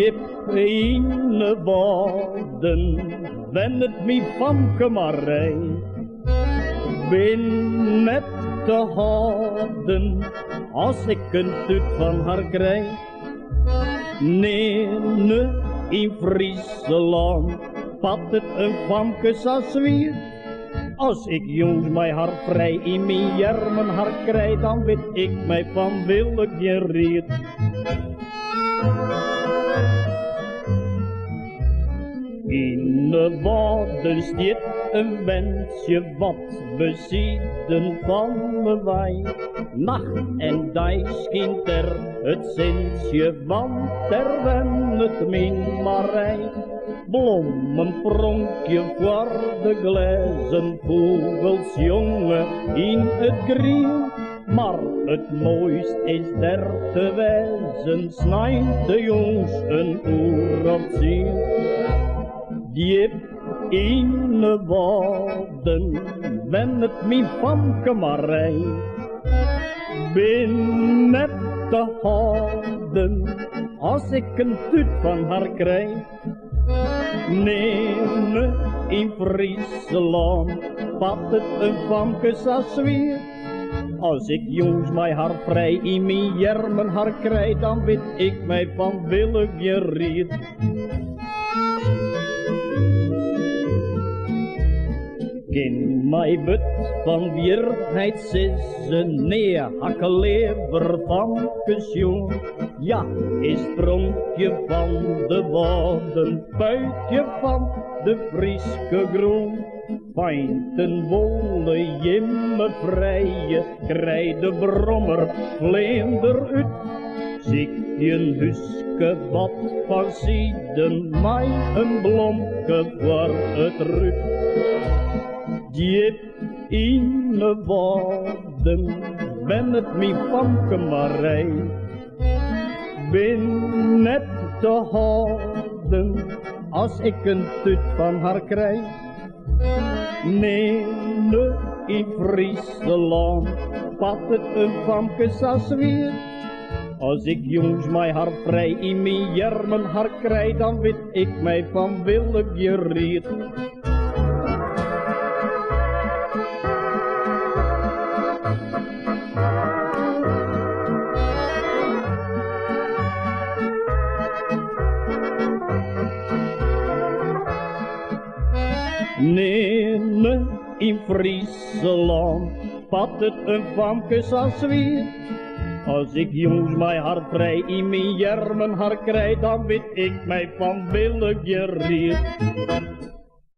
Diep in de woorden, wenn het mij famke maar rij, ben net te houden, als ik een tut van haar krijg. Nee, in Friesland pat het een famke zoals weer. Als ik jongs mij haar vrij in mijn jermen haar krijg, dan weet ik mij van willen gereed. In de woorden stiet een wensje wat bezien van me wij. Nacht en dag schijnt er het zinsje, want terwijl het min maar rijdt. Bloemenpronkje voor de glazen vogels jongen in het grien. Maar het mooist is er te wijzen, snijdt de jongens een oor op zien. Diep in de woorden, wenn het mij famke maar rij, ben net te houden, als ik een tut van haar krijg. Nee, in Friesland pat het een famke zoals weer. Als ik jongs mij haar vrij in mijn jermen haar krijg, dan weet ik mij van willen gereed. In mijn but van weerheid zissen, nee, hakkelever van pensioen. Ja, is spronkje van de woorden, puitje van de Frieske groen. Pijnten wollen jimme vrije, krijg de brommer vleender uit. Zie een huske wat van zieden, mij een blomke voor het ruut. Diep in de woorden, wenn het mij famke maar rij, ben net te houden, als ik een tut van haar krijg. Nee, in Friesland pat het een famke zoals weer. Als ik jongs mij haar vrij in mijn jermen haar krijg, dan weet ik mij van willen gereed. Nee, in Friesland pat het een famke zoals weer. Als ik jongs mij haar vrij in mijn jermen haar krijg, dan weet ik mij van willen gereed.